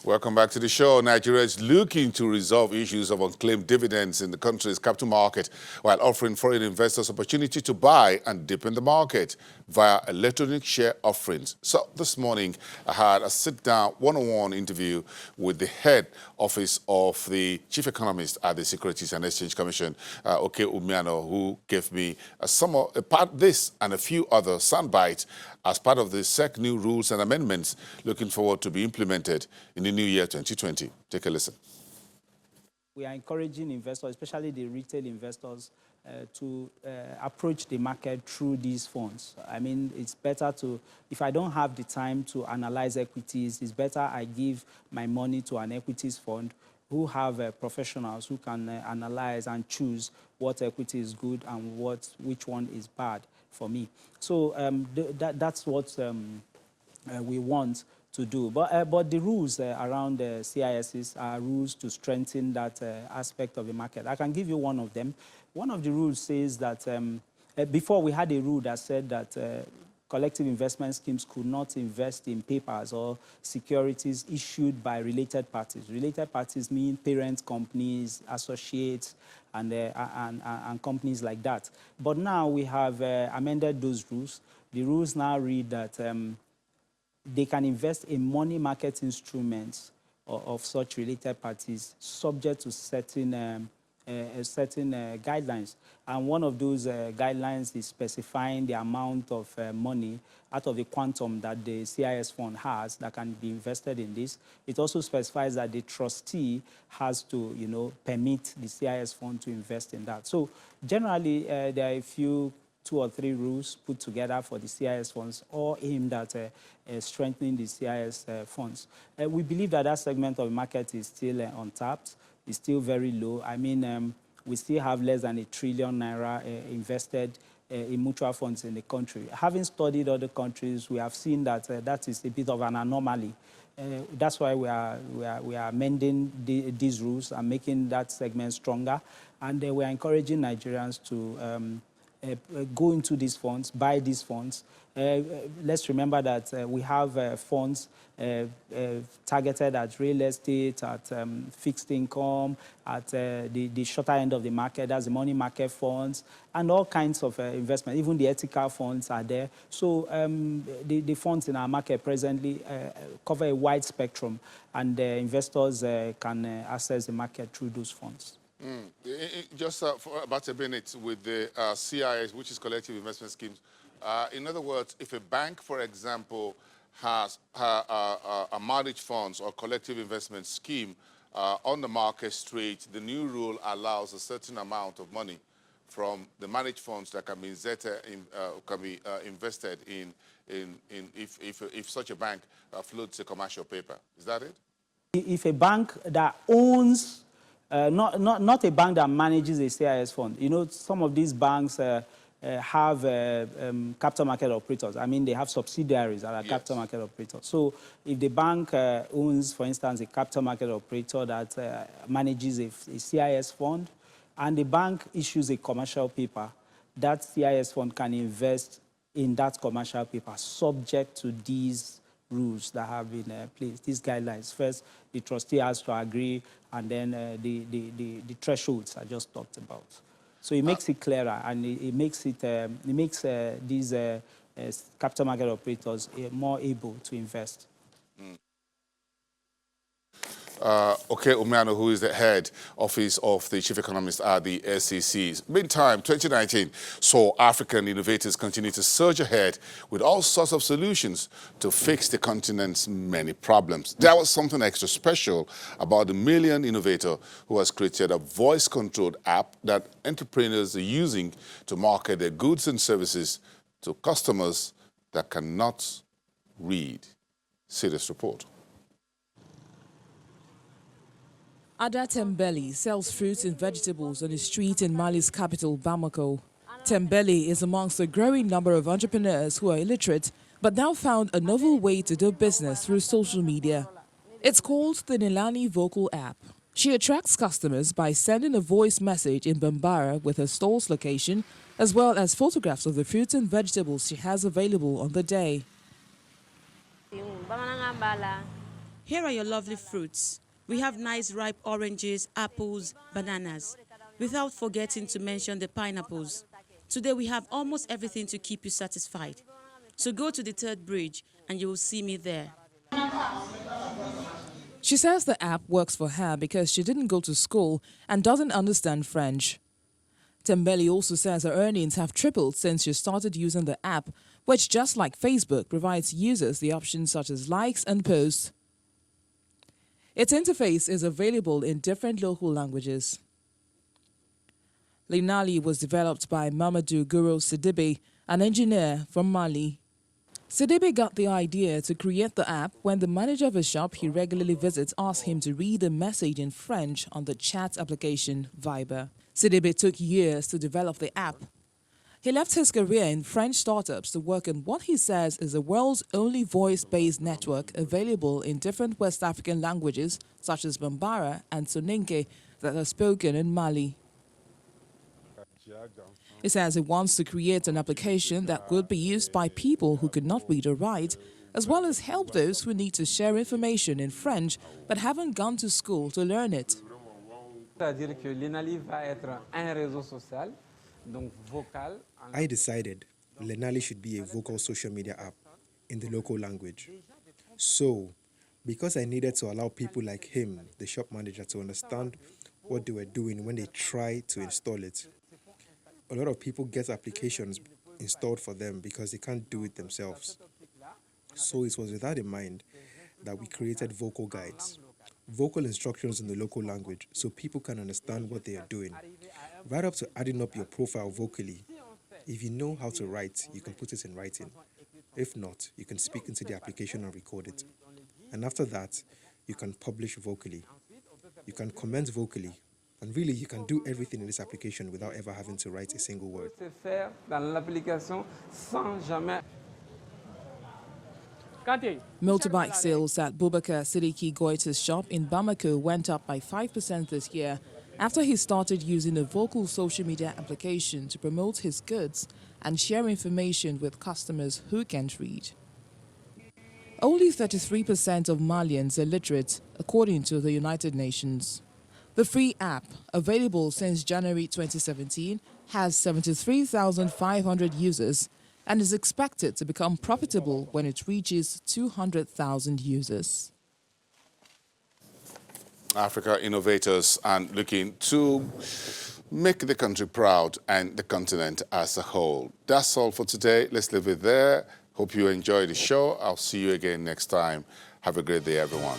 Welcome back to the show. Nigeria is looking to resolve issues of unclaimed dividends in the country's capital market while offering foreign investors opportunity to buy and dip in the market via electronic share offerings. So this morning, I had a sit-down one-on-one interview with the head office of the chief economist at the Securities and Exchange Commission, Oke Umiano, who gave me this and a few other sound bites as part of the SEC new rules and amendments looking forward to be implemented in the new year 2020. Take a listen. We are encouraging investors, especially the retail investors, to approach the market through these funds. I mean, it's better to, if I don't have the time to analyze equities, it's better I give my money to an equities fund who have professionals who can analyze and choose what equity is good and which one is bad for me. So that's what we want to do. But the rules around the CISs are rules to strengthen that aspect of the market. I can give you one of them. One of the rules says that before we had a rule that said that collective investment schemes could not invest in papers or securities issued by related parties. Related parties mean parent companies, associates, and companies like that. But now we have amended those rules. The rules now read that they can invest in money market instruments of such related parties subject to certain guidelines. And one of those guidelines is specifying the amount of money out of the quantum that the CIS fund has that can be invested in this. It also specifies that the trustee has to, permit the CIS fund to invest in that. So generally, there are a few 2 or 3 rules put together for the CIS funds, all aimed at strengthening the CIS funds. We believe that that segment of the market is still untapped. It's still very low. I mean, we still have less than ₦1 trillion invested in mutual funds in the country. Having studied other countries, we have seen that that is a bit of an anomaly. That's why we are amending these rules and making that segment stronger. And we are encouraging Nigerians to go into these funds, buy these funds. Let's remember that we have funds targeted at real estate, at fixed income, at the shorter end of the market, that's the money market funds, and all kinds of investment. Even the ethical funds are there. So the funds in our market presently cover a wide spectrum, and investors can access the market through those funds. Just for about a minute with the CIS, which is collective investment schemes. In other words, if a bank, for example, has a managed funds or collective investment scheme on the market straight, the new rule allows a certain amount of money from the managed funds that can be invested in if such a bank floats a commercial paper. Is that it? If a bank that owns not a bank that manages a CIS fund. Some of these banks have capital market operators. I mean, they have subsidiaries that are capital market operators. So if the bank owns, for instance, a capital market operator that manages a CIS fund, and the bank issues a commercial paper, that CIS fund can invest in that commercial paper subject to these rules that have been placed, these guidelines. First, the trustee has to agree, and then the thresholds I just talked about. So it makes it clearer, and it makes these capital market operators more able to invest. Oke Umiano, who is the head office of the chief economist at the SEC. Meantime, 2019 saw African innovators continue to surge ahead with all sorts of solutions to fix the continent's many problems. There was something extra special about the Malian innovator who has created a voice-controlled app that entrepreneurs are using to market their goods and services to customers that cannot read. See this report. Ada Tembele sells fruits and vegetables on the street in Mali's capital, Bamako. Tembele is amongst a growing number of entrepreneurs who are illiterate but now found a novel way to do business through social media. It's called the Nilani Vocal app. She attracts customers by sending a voice message in Bambara with her store's location, as well as photographs of the fruits and vegetables she has available on the day. Here are your lovely fruits. We have nice ripe oranges, apples, bananas, without forgetting to mention the pineapples. Today we have almost everything to keep you satisfied. So go to the third bridge and you will see me there. She says the app works for her because she didn't go to school and doesn't understand French. Tembele also says her earnings have tripled since she started using the app, which, just like Facebook, provides users the options such as likes and posts. Its interface is available in different local languages. Linali was developed by Mamadou Guro Sidibe, an engineer from Mali. Sidibe got the idea to create the app when the manager of a shop he regularly visits asked him to read a message in French on the chat application Viber. Sidibe took years to develop the app. He left his career in French startups to work on what he says is the world's only voice-based network available in different West African languages such as Bambara and Soninke that are spoken in Mali. He says he wants to create an application that would be used by people who could not read or write, as well as help those who need to share information in French but haven't gone to school to learn it. C'est-à-dire que l'Enali va être un réseau social, donc vocal. I decided Lenali should be a vocal social media app in the local language. So, because I needed to allow people like him, the shop manager, to understand what they were doing when they try to install it. A lot of people get applications installed for them because they can't do it themselves. So it was with that in mind that we created vocal guides, vocal instructions in the local language so people can understand what they are doing. Right up to adding up your profile vocally. If you know how to write, you can put it in writing. If not, you can speak into the application and record it. And after that, you can publish vocally. You can comment vocally. And really, you can do everything in this application without ever having to write a single word. Motorbike sales at Boubacar Sidiki Goita's shop in Bamako went up by 5% this year after he started using a vocal social media application to promote his goods and share information with customers who can't read. Only 33% of Malians are literate, according to the United Nations. The free app, available since January 2017, has 73,500 users and is expected to become profitable when it reaches 200,000 users. Africa innovators and looking to make the country proud and the continent as a whole. That's all for today. Let's leave it there. Hope you enjoyed the show. I'll see you again next time. Have a great day, everyone.